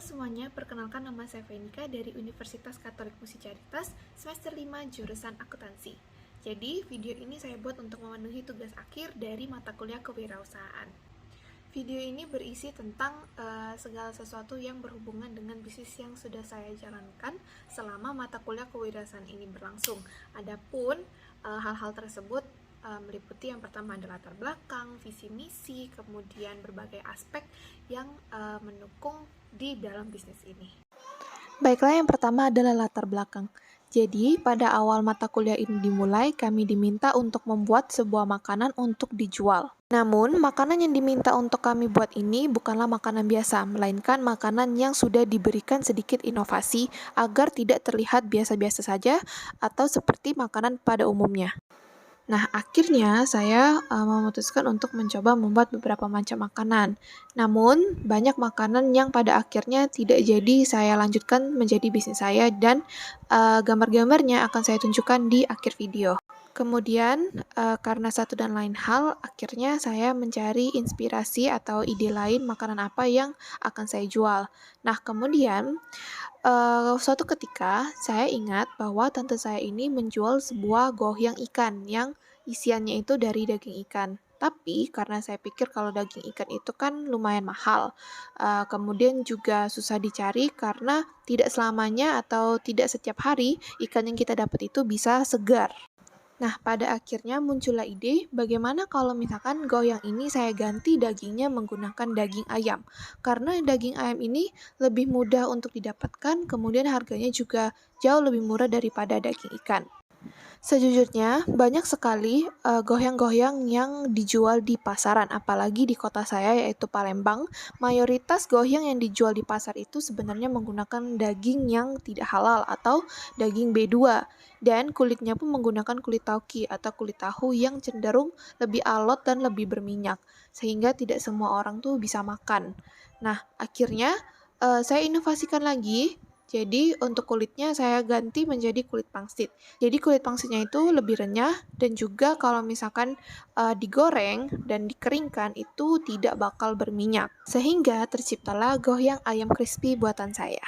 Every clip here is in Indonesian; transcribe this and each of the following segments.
semuanya, perkenalkan nama saya Venika dari Universitas Katolik Musi Caritas, semester 5 jurusan akuntansi. Jadi, video ini saya buat untuk memenuhi tugas akhir dari mata kuliah kewirausahaan. Video ini berisi tentang segala sesuatu yang berhubungan dengan bisnis yang sudah saya jalankan selama mata kuliah kewirausahaan ini berlangsung. Adapun hal-hal tersebut meliputi yang pertama adalah latar belakang, visi misi, kemudian berbagai aspek yang mendukung di dalam bisnis ini. Baiklah, yang pertama adalah latar belakang. Jadi, pada awal mata kuliah ini dimulai, kami diminta untuk membuat sebuah makanan untuk dijual. Namun, makanan yang diminta untuk kami buat ini bukanlah makanan biasa, melainkan makanan yang sudah diberikan sedikit inovasi agar tidak terlihat biasa-biasa saja atau seperti makanan pada umumnya. Nah, akhirnya saya memutuskan untuk mencoba membuat beberapa macam makanan. Namun, banyak makanan yang pada akhirnya tidak jadi saya lanjutkan menjadi bisnis saya dan gambar-gambarnya akan saya tunjukkan di akhir video. Kemudian, karena satu dan lain hal, akhirnya saya mencari inspirasi atau ide lain makanan apa yang akan saya jual. Nah, kemudian suatu ketika saya ingat bahwa tante saya ini menjual sebuah gohyang ikan yang isiannya itu dari daging ikan. Tapi karena saya pikir kalau daging ikan itu kan lumayan mahal, kemudian juga susah dicari karena tidak selamanya atau tidak setiap hari ikan yang kita dapat itu bisa segar. Nah, pada akhirnya muncullah ide, bagaimana kalau misalkan goyang ini saya ganti dagingnya menggunakan daging ayam. Karena daging ayam ini lebih mudah untuk didapatkan, kemudian harganya juga jauh lebih murah daripada daging ikan. Sejujurnya, banyak sekali gohyang-gohyang yang dijual di pasaran, apalagi di kota saya yaitu Palembang. Mayoritas gohyang yang dijual di pasar itu sebenarnya menggunakan daging yang tidak halal atau daging B2. Dan kulitnya pun menggunakan kulit tauki atau kulit tahu yang cenderung lebih alot dan lebih berminyak, sehingga tidak semua orang tuh bisa makan. Nah, akhirnya saya inovasikan lagi. Jadi untuk kulitnya saya ganti menjadi kulit pangsit. Jadi kulit pangsitnya itu lebih renyah dan juga kalau misalkan digoreng dan dikeringkan itu tidak bakal berminyak. Sehingga terciptalah gohyang ayam crispy buatan saya.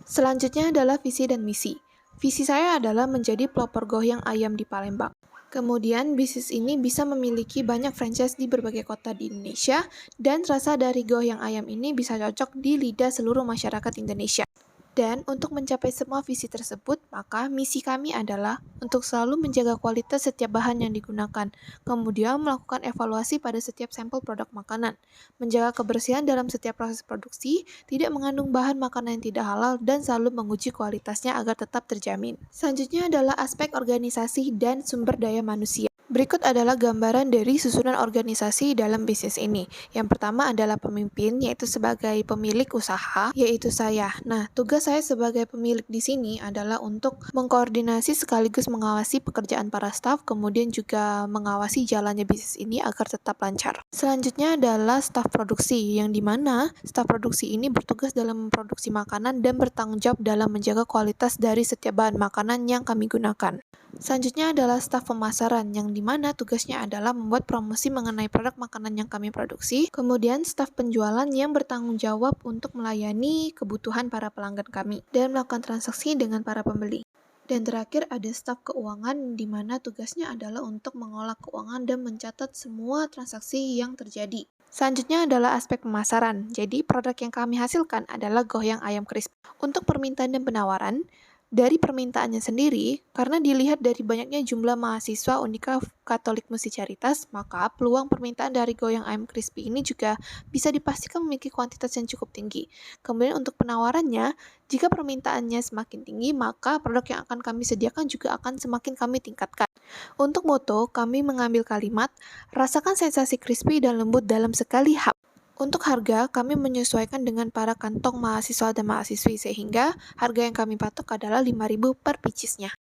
Selanjutnya adalah visi dan misi. Visi saya adalah menjadi pelopor gohyang ayam di Palembang. Kemudian bisnis ini bisa memiliki banyak franchise di berbagai kota di Indonesia dan rasa dari gohyang ayam ini bisa cocok di lidah seluruh masyarakat Indonesia. Dan untuk mencapai semua visi tersebut, maka misi kami adalah untuk selalu menjaga kualitas setiap bahan yang digunakan, kemudian melakukan evaluasi pada setiap sampel produk makanan, menjaga kebersihan dalam setiap proses produksi, tidak mengandung bahan makanan yang tidak halal, dan selalu menguji kualitasnya agar tetap terjamin. Selanjutnya adalah aspek organisasi dan sumber daya manusia. Berikut adalah gambaran dari susunan organisasi dalam bisnis ini. Yang pertama adalah pemimpin, yaitu sebagai pemilik usaha, yaitu saya. Nah, tugas saya sebagai pemilik di sini adalah untuk mengkoordinasi sekaligus mengawasi pekerjaan para staf, kemudian juga mengawasi jalannya bisnis ini agar tetap lancar. Selanjutnya adalah staf produksi, yang dimana staf produksi ini bertugas dalam memproduksi makanan dan bertanggung jawab dalam menjaga kualitas dari setiap bahan makanan yang kami gunakan. Selanjutnya adalah staf pemasaran, yang dimana tugasnya adalah membuat promosi mengenai produk makanan yang kami produksi. Kemudian staf penjualan yang bertanggung jawab untuk melayani kebutuhan para pelanggan kami dan melakukan transaksi dengan para pembeli. Dan terakhir ada staf keuangan, di mana tugasnya adalah untuk mengolah keuangan dan mencatat semua transaksi yang terjadi. Selanjutnya adalah aspek pemasaran. Jadi produk yang kami hasilkan adalah gohyang ayam crispy. Untuk permintaan dan penawaran, dari permintaannya sendiri, karena dilihat dari banyaknya jumlah mahasiswa Unika Katolik Musi Caritas, maka peluang permintaan dari goyang ayam crispy ini juga bisa dipastikan memiliki kuantitas yang cukup tinggi. Kemudian untuk penawarannya, jika permintaannya semakin tinggi, maka produk yang akan kami sediakan juga akan semakin kami tingkatkan. Untuk moto, kami mengambil kalimat, rasakan sensasi crispy dan lembut dalam sekali hap. Untuk harga, kami menyesuaikan dengan para kantong mahasiswa dan mahasiswi, sehingga harga yang kami patok adalah 5.000 per piecesnya.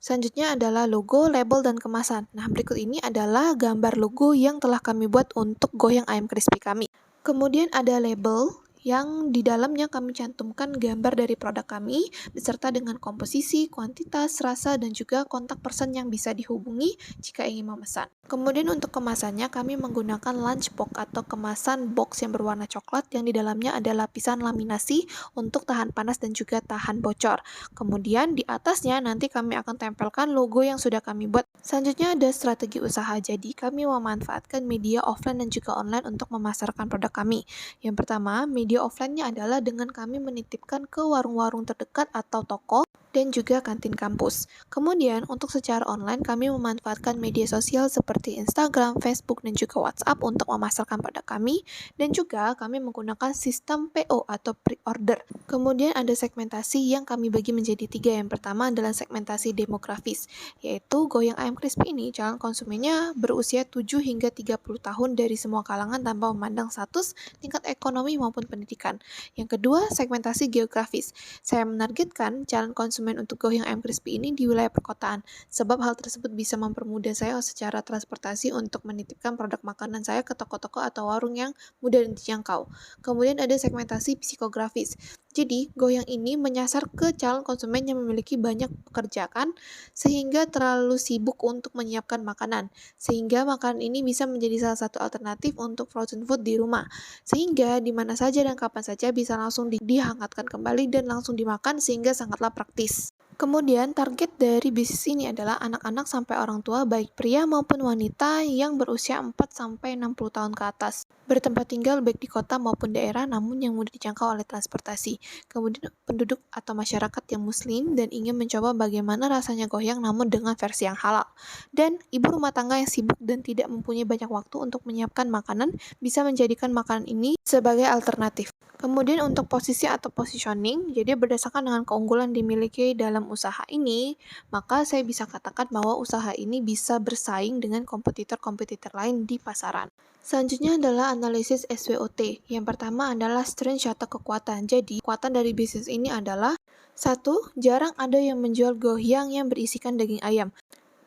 Selanjutnya adalah logo, label, dan kemasan. Nah, berikut ini adalah gambar logo yang telah kami buat untuk goyang ayam crispy kami. Kemudian ada label, yang di dalamnya kami cantumkan gambar dari produk kami, beserta dengan komposisi, kuantitas, rasa, dan juga kontak person yang bisa dihubungi jika ingin memesan. Kemudian untuk kemasannya, kami menggunakan lunchbox atau kemasan box yang berwarna coklat yang di dalamnya ada lapisan laminasi untuk tahan panas dan juga tahan bocor. Kemudian di atasnya nanti kami akan tempelkan logo yang sudah kami buat. Selanjutnya ada strategi usaha, jadi kami memanfaatkan media offline dan juga online untuk memasarkan produk kami. Yang pertama, media offline-nya adalah dengan kami menitipkan ke warung-warung terdekat atau toko dan juga kantin kampus. Kemudian, untuk secara online, kami memanfaatkan media sosial seperti Instagram, Facebook, dan juga WhatsApp untuk memasarkan produk kami, dan juga kami menggunakan sistem PO atau pre-order. Kemudian ada segmentasi yang kami bagi menjadi 3. Yang pertama adalah segmentasi demografis, yaitu goyang ayam crispy ini calon konsumennya berusia 7 hingga 30 tahun dari semua kalangan tanpa memandang status, tingkat ekonomi maupun pendidikan. Yang kedua, segmentasi geografis. Saya menargetkan calon konsumen untuk goyang ayam crispy ini di wilayah perkotaan, sebab hal tersebut bisa mempermudah saya secara transportasi untuk menitipkan produk makanan saya ke toko-toko atau warung yang mudah dijangkau. Kemudian ada segmentasi psikografis. Jadi, goyang ini menyasar ke calon konsumen yang memiliki banyak pekerjaan sehingga terlalu sibuk untuk menyiapkan makanan, sehingga makanan ini bisa menjadi salah satu alternatif untuk frozen food di rumah, sehingga di mana saja dan kapan saja bisa langsung dihangatkan kembali dan langsung dimakan sehingga sangatlah praktis. Kemudian target dari bisnis ini adalah anak-anak sampai orang tua baik pria maupun wanita yang berusia 4-60 tahun ke atas. Bertempat tinggal baik di kota maupun daerah namun yang mudah dijangkau oleh transportasi. Kemudian penduduk atau masyarakat yang muslim dan ingin mencoba bagaimana rasanya goyang namun dengan versi yang halal. Dan ibu rumah tangga yang sibuk dan tidak mempunyai banyak waktu untuk menyiapkan makanan bisa menjadikan makanan ini sebagai alternatif. Kemudian untuk posisi atau positioning, jadi berdasarkan dengan keunggulan dimiliki dalam usaha ini, maka saya bisa katakan bahwa usaha ini bisa bersaing dengan kompetitor-kompetitor lain di pasaran. Selanjutnya adalah analisis SWOT. Yang pertama adalah strength atau kekuatan. Jadi, kekuatan dari bisnis ini adalah 1. Jarang ada yang menjual goyang yang berisikan daging ayam.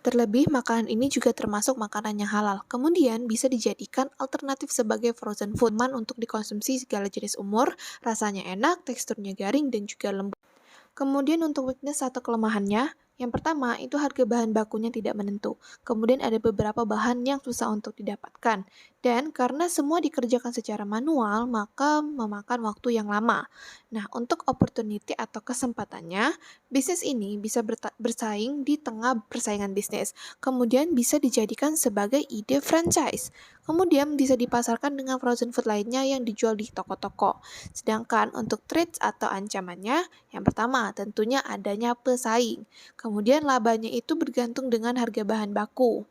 Terlebih, makanan ini juga termasuk makanan yang halal. Kemudian, bisa dijadikan alternatif sebagai frozen food untuk dikonsumsi segala jenis umur, rasanya enak, teksturnya garing, dan juga lembut. Kemudian untuk weakness atau kelemahannya, yang pertama itu harga bahan bakunya tidak menentu. Kemudian ada beberapa bahan yang susah untuk didapatkan. Dan karena semua dikerjakan secara manual, maka memakan waktu yang lama. Nah, untuk opportunity atau kesempatannya, bisnis ini bisa bersaing di tengah persaingan bisnis. Kemudian bisa dijadikan sebagai ide franchise. Kemudian bisa dipasarkan dengan frozen food lainnya yang dijual di toko-toko. Sedangkan untuk threats atau ancamannya, yang pertama tentunya adanya pesaing. Kemudian labanya itu bergantung dengan harga bahan baku.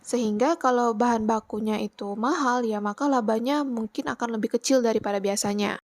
Sehingga kalau bahan bakunya itu mahal, ya maka labanya mungkin akan lebih kecil daripada biasanya.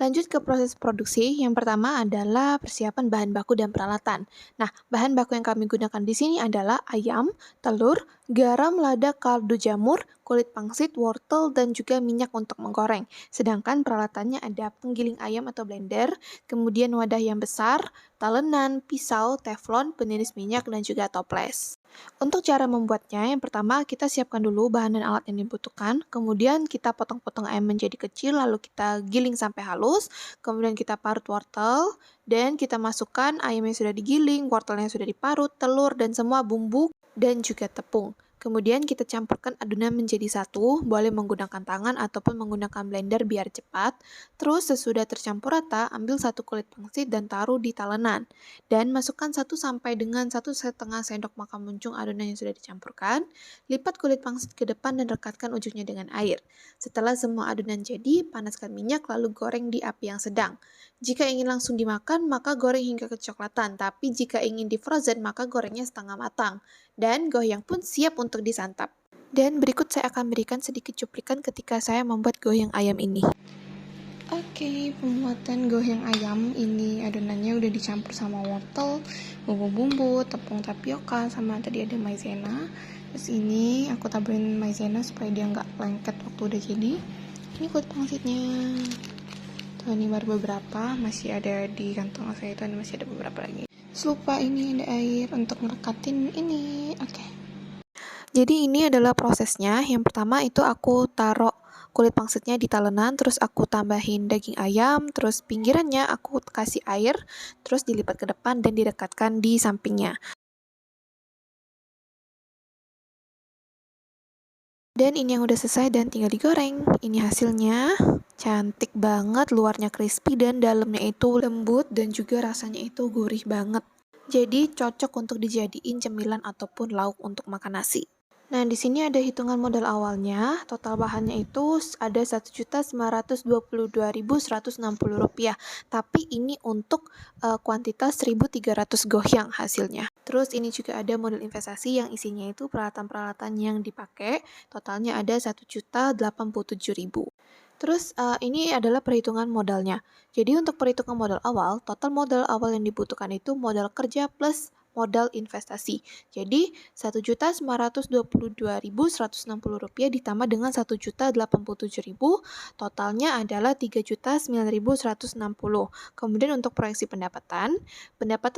Lanjut ke proses produksi, yang pertama adalah persiapan bahan baku dan peralatan. Nah, bahan baku yang kami gunakan di sini adalah ayam, telur, garam, lada, kaldu jamur, kulit pangsit, wortel, dan juga minyak untuk menggoreng. Sedangkan peralatannya ada penggiling ayam atau blender, kemudian wadah yang besar, talenan, pisau, teflon, peniris minyak, dan juga toples. Untuk cara membuatnya, yang pertama kita siapkan dulu bahan dan alat yang dibutuhkan, kemudian kita potong-potong ayam menjadi kecil, lalu kita giling sampai halus, kemudian kita parut wortel, dan kita masukkan ayam yang sudah digiling, wortel yang sudah diparut, telur, dan semua bumbu, dan juga tepung. Kemudian kita campurkan adonan menjadi satu, boleh menggunakan tangan ataupun menggunakan blender biar cepat. Terus sesudah tercampur rata, ambil satu kulit pangsit dan taruh di talenan. Dan masukkan 1 sampai 1,5 sendok makan muncung adonan yang sudah dicampurkan. Lipat kulit pangsit ke depan dan rekatkan ujungnya dengan air. Setelah semua adonan jadi, panaskan minyak lalu goreng di api yang sedang. Jika ingin langsung dimakan, maka goreng hingga kecoklatan. Tapi jika ingin di frozen, maka gorengnya setengah matang. Dan goyang pun siap untuk disantap. Dan berikut saya akan berikan sedikit cuplikan ketika saya membuat goyang ayam ini. Oke, pembuatan goyang ayam ini adonannya udah dicampur sama wortel, bumbu-bumbu, tepung tapioka, sama tadi ada maizena. Terus ini aku taburin maizena supaya dia nggak lengket waktu udah jadi. Ini kulit pangsitnya. Tuh, ini baru beberapa, masih ada di kantong saya itu, masih ada beberapa lagi. Lupa ini ada air untuk ngerekatin ini. Oke. Jadi ini adalah prosesnya. Yang pertama itu aku taruh kulit pangsitnya ditalenan, terus aku tambahin daging ayam, terus pinggirannya aku kasih air, terus dilipat ke depan dan direkatkan di sampingnya. Dan ini yang udah selesai dan tinggal digoreng. Ini hasilnya. Cantik banget, luarnya crispy dan dalamnya itu lembut dan juga rasanya itu gurih banget. Jadi cocok untuk dijadiin cemilan ataupun lauk untuk makan nasi. Nah, di sini ada hitungan modal awalnya. Total bahannya itu ada Rp1.922.160. Tapi ini untuk kuantitas 1.300 gohyang hasilnya. Terus ini juga ada modal investasi yang isinya itu peralatan-peralatan yang dipakai. Totalnya ada Rp1.087.000. Terus ini adalah perhitungan modalnya. Jadi untuk perhitungan modal awal, total modal awal yang dibutuhkan itu modal kerja plus modal investasi. Jadi Rp1.922.160 ditambah dengan Rp1.087.000, totalnya adalah Rp3.009.160. Kemudian untuk proyeksi pendapatan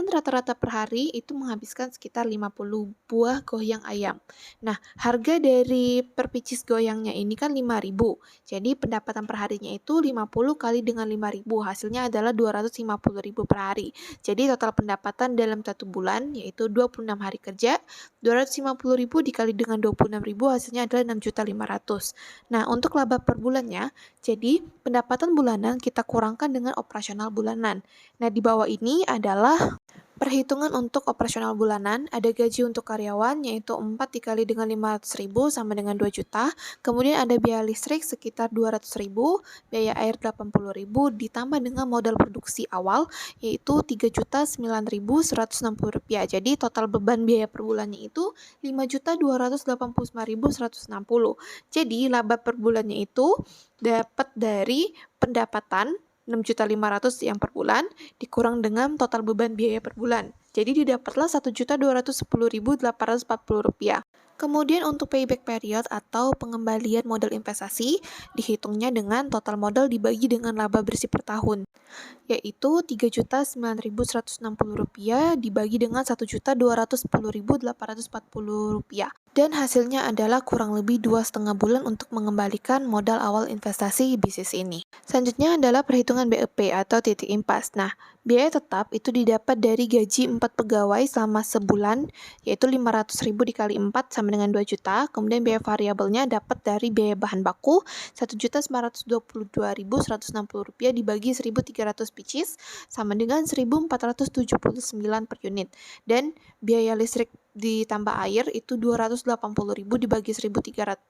rata-rata per hari itu menghabiskan sekitar 50 buah goyang ayam. Nah, harga dari per pieces goyangnya ini kan 5.000. Jadi pendapatan per harinya itu 50 kali dengan 5.000, hasilnya adalah 250.000 per hari. Jadi total pendapatan dalam 1 bulan yaitu 26 hari kerja, 250.000 dikali dengan 26.000 hasilnya adalah 6.500.000. Nah, untuk laba per bulannya, jadi pendapatan bulanan kita kurangkan dengan operasional bulanan. Nah, di bawah ini adalah perhitungan untuk operasional bulanan. Ada gaji untuk karyawan yaitu 4 dikali dengan 500.000 sama dengan 2 juta. Kemudian ada biaya listrik sekitar 200.000, biaya air 80.000 ditambah dengan modal produksi awal yaitu Rp3.009.160. Jadi total beban biaya per bulannya itu Rp5.289.160. Jadi laba per bulannya itu dapat dari pendapatan 6.500.000 yang per bulan dikurang dengan total beban biaya per bulan. Jadi didapatlah Rp1.210.840. Kemudian untuk payback period atau pengembalian modal investasi dihitungnya dengan total modal dibagi dengan laba bersih per tahun, yaitu Rp3.009.160 dibagi dengan Rp1.210.840. Dan hasilnya adalah kurang lebih 2,5 bulan untuk mengembalikan modal awal investasi bisnis ini. Selanjutnya adalah perhitungan BEP atau titik impas. Nah, biaya tetap itu didapat dari gaji 4 pegawai selama sebulan, yaitu 500.000 dikali 4 sama dengan 2 juta. Kemudian biaya variabelnya dapat dari biaya bahan baku Rp1.922.160 dibagi 1.300 pieces sama dengan 1.479 per unit. Dan biaya listrik ditambah air itu 280.000 dibagi 1.300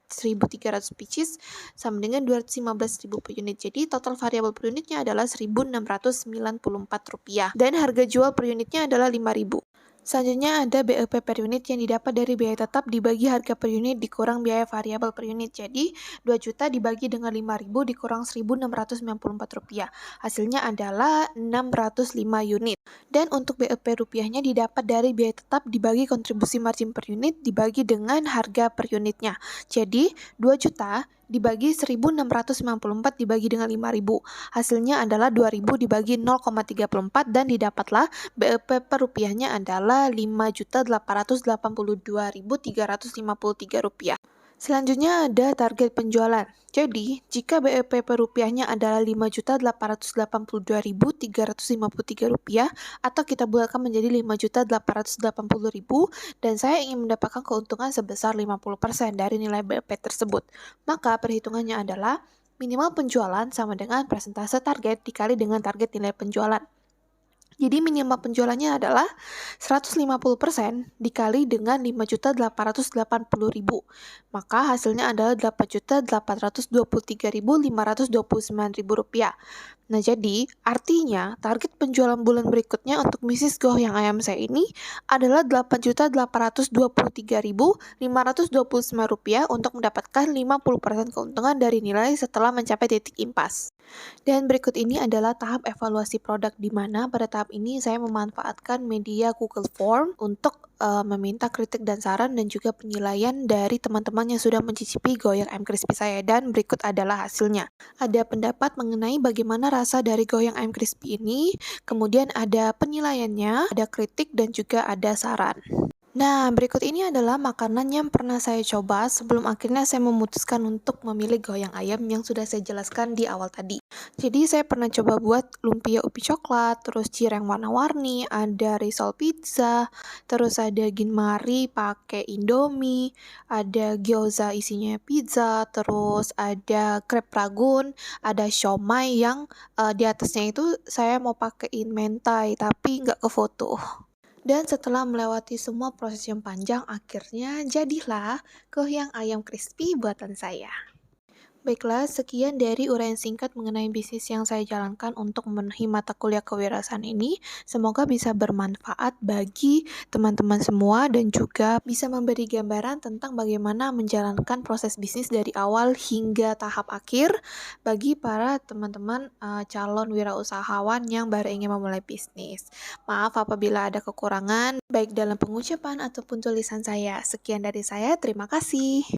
pieces sama dengan 215.000 per unit. Jadi total variabel per unitnya adalah Rp1.694 dan harga jual per unitnya adalah 5.000. Selanjutnya ada BEP per unit yang didapat dari biaya tetap dibagi harga per unit dikurang biaya variabel per unit. Jadi 2 juta dibagi dengan 5.000 dikurang Rp1.694. Hasilnya adalah 605 unit. Dan untuk BEP rupiahnya didapat dari biaya tetap dibagi kontribusi margin per unit dibagi dengan harga per unitnya. Jadi 2 juta dibagi 1.694 dibagi dengan 5.000. Hasilnya adalah 2.000 dibagi 0,34 dan didapatlah BEP per rupiahnya adalah Rp5.882.353. Selanjutnya ada target penjualan. Jadi, jika BEP per rupiahnya adalah Rp5.882.353 atau kita bulatkan menjadi Rp5.880.000 dan saya ingin mendapatkan keuntungan sebesar 50% dari nilai BEP tersebut, maka perhitungannya adalah minimal penjualan sama dengan persentase target dikali dengan target nilai penjualan. Jadi minimal penjualannya adalah 150% dikali dengan Rp5.880.000. Maka hasilnya adalah Rp8.823.529.000. Nah, jadi artinya target penjualan bulan berikutnya untuk bisnis goyang ayam saya ini adalah Rp8.823.529 untuk mendapatkan 50% keuntungan dari nilai setelah mencapai titik impas. Dan berikut ini adalah tahap evaluasi produk di mana pada tahap ini saya memanfaatkan media Google Form untuk meminta kritik dan saran dan juga penilaian dari teman-teman yang sudah mencicipi goyang ayam crispy saya, dan berikut adalah hasilnya. Ada pendapat mengenai bagaimana rasa dari goyang ayam crispy ini, kemudian ada penilaiannya, ada kritik dan juga ada saran. Nah, berikut ini adalah makanan yang pernah saya coba sebelum akhirnya saya memutuskan untuk memilih goyang ayam yang sudah saya jelaskan di awal tadi. Jadi saya pernah coba buat lumpia ubi coklat, terus cireng warna-warni, ada risol pizza, terus ada ginmari pakai indomie, ada gyoza isinya pizza, terus ada krep ragun, ada siomay yang di atasnya itu saya mau pakein mentai tapi nggak kefoto. Dan setelah melewati semua proses yang panjang, akhirnya jadilah goyang ayam crispy buatan saya. Baiklah, sekian dari uraian singkat mengenai bisnis yang saya jalankan untuk memenuhi mata kuliah kewirausahaan ini. Semoga bisa bermanfaat bagi teman-teman semua dan juga bisa memberi gambaran tentang bagaimana menjalankan proses bisnis dari awal hingga tahap akhir bagi para teman-teman calon wirausahawan yang baru ingin memulai bisnis. Maaf apabila ada kekurangan baik dalam pengucapan ataupun tulisan saya. Sekian dari saya, terima kasih.